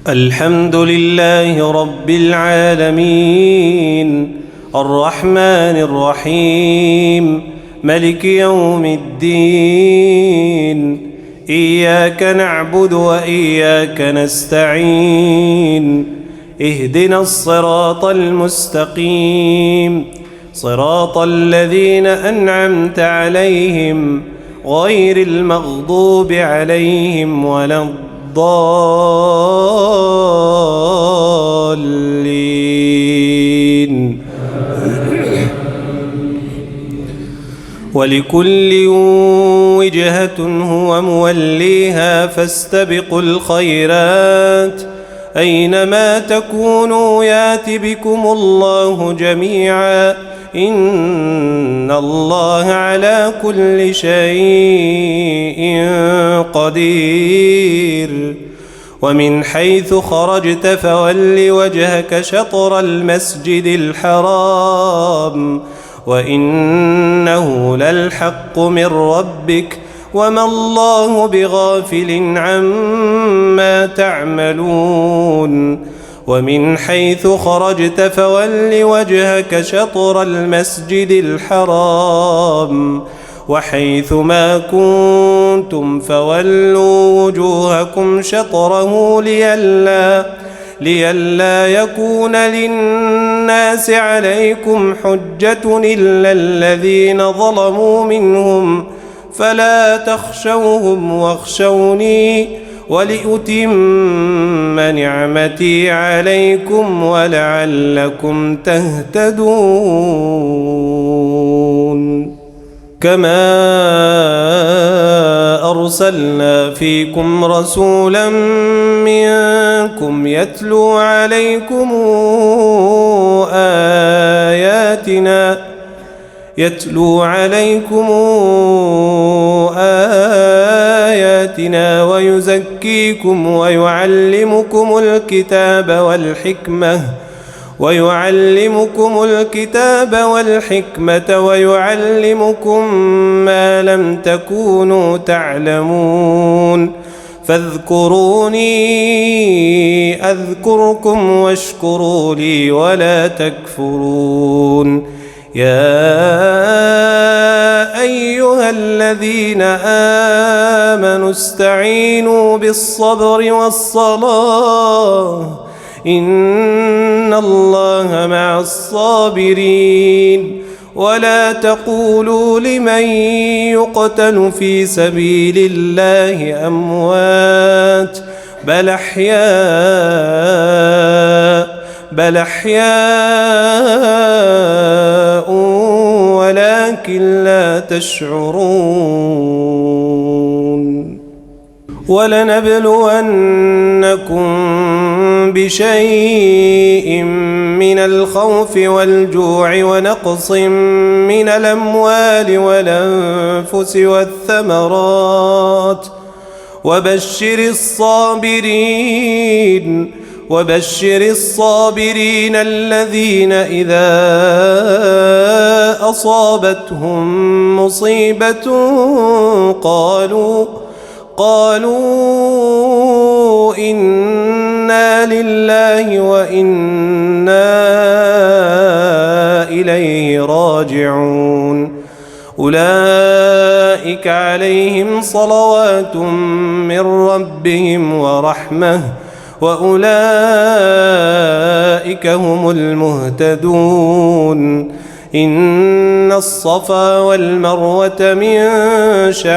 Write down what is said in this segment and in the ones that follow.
الحمد لله رب العالمين الرحمن الرحيم ملك يوم الدين إياك نعبد وإياك نستعين اهدنا الصراط المستقيم صراط الذين أنعمت عليهم غير المغضوب عليهم ولا الضالين. ولكل وجهة هو موليها فاستبقوا الخيرات أينما تكونوا يات بكم الله جميعا إن الله على كل شيء قدير. ومن حيث خرجت فول وجهك شطر المسجد الحرام وإنه للحق من ربك وما الله بغافل عما تعملون. ومن حيث خرجت فول وجهك شطر المسجد الحرام وحيث ما كنتم فولوا وجوهكم شطره لئلا يكون للناس عليكم حجة إلا الذين ظلموا منهم فلا تخشوهم واخشوني ولأتم نعمتي عليكم ولعلكم تهتدون. كما أرسلنا فيكم رسولا منكم يتلو عليكم آياتنا ويزكيكم ويعلمكم الكتاب والحكمة ويعلمكم ما لم تكونوا تعلمون فاذكروني أذكركم واشكروا لي ولا تكفرون. يا أيها الذين آمنوا استعينوا بالصبر والصلاة إن الله مع الصابرين. ولا تقولوا لمن يقتل في سبيل الله أموات بل أحياء ولكن لا تشعرون. ولنبلونكم بشيء من الخوف والجوع ونقص من الأموال والأنفس والثمرات وبشر الصابرين الذين إذا أصابتهم مصيبة قالوا إنا لله وإنا إليه راجعون. أولئك عليهم صلوات من ربهم ورحمة وأولئك هم المهتدون. إن الصفا والمروة من شعائر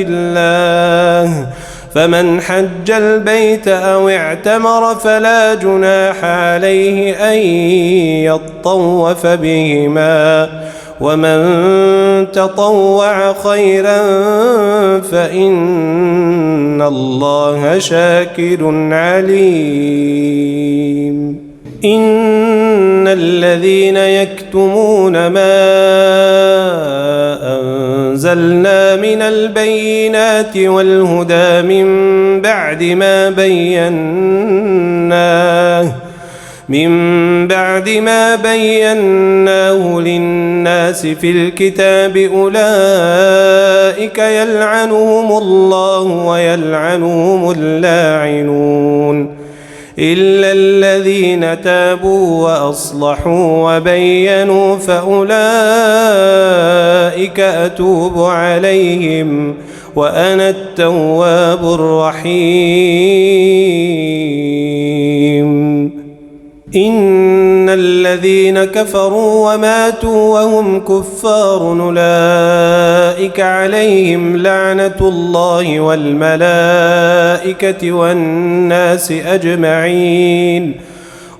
الله فمن حج البيت أو اعتمر فلا جناح عليه أن يطوف بهما ومن تطوع خيرا فإن الله شاكر عليم. إن الذين يكتمون ما أنزلنا من البينات والهدى من بعد ما من بعد ما بيناه للناس في الكتاب أولئك يلعنهم الله ويلعنهم اللاعنون إلا الذين تابوا وأصلحوا وبينوا فأولئك أتوب عليهم وأنا التواب الرحيم إن الذين كفروا وماتوا وهم كفار أولئك عليهم لعنة الله والملائكة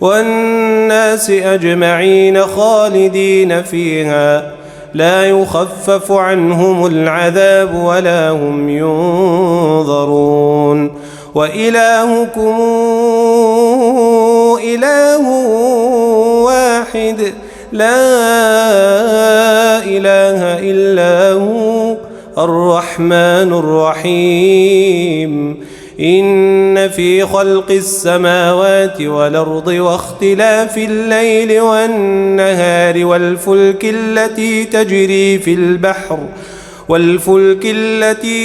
والناس أجمعين خالدين فيها لا يخفف عنهم العذاب ولا هم ينظرون وإلهكم إله واحد لا إله إلا هو الرحمن الرحيم إن في خلق السماوات والأرض واختلاف الليل والنهار والفلك التي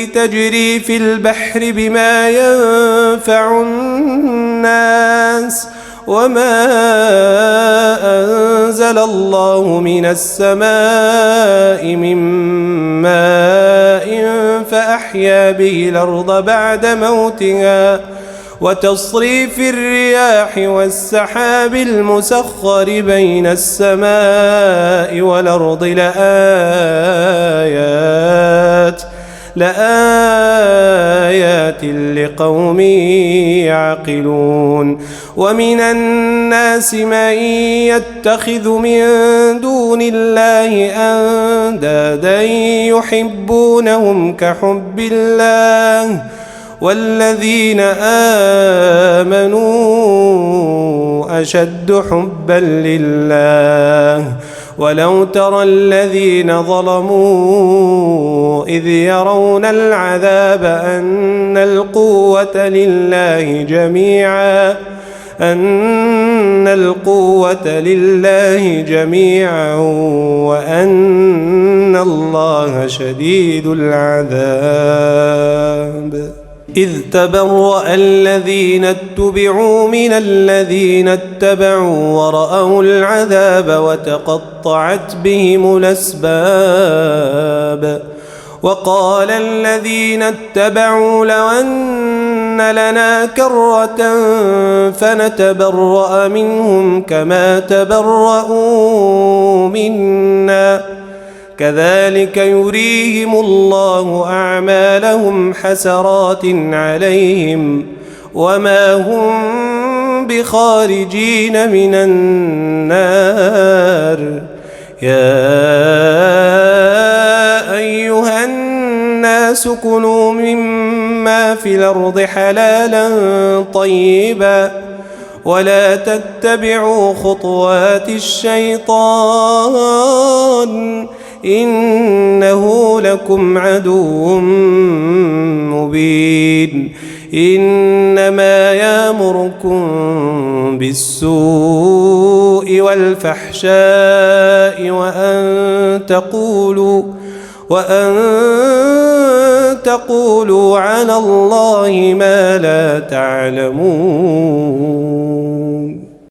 تجري في البحر بما ينفع الناس وما أنزل الله من السماء من ماء فأحيا به الأرض بعد موتها وتصريف الرياح والسحاب المسخر بين السماء والأرض لآيات لقوم يعقلون ومن الناس من يتخذ من دون الله أندادا يحبونهم كحب الله والذين آمنوا أشد حبا لله ولو ترى الذين ظلموا إذ يرون العذاب أن القوة لله جميعا وأن الله شديد العذاب إذ تبرأ الذين اتبعوا من الذين اتبعوا ورأوا العذاب وتقطعت بهم الأسباب وقال الذين اتبعوا لو أن لنا كرة فنتبرأ منهم كما تبرأوا منا كذلك يريهم الله أعمالهم حسرات عليهم وما هم بخارجين من النار يا أيها الناس كلوا مما في الأرض حلالا طيبا ولا تتبعوا خطوات الشيطان إنه لكم عدو مبين إنما يأمركم بالسوء والفحشاء وأن تقولوا على الله ما لا تعلمون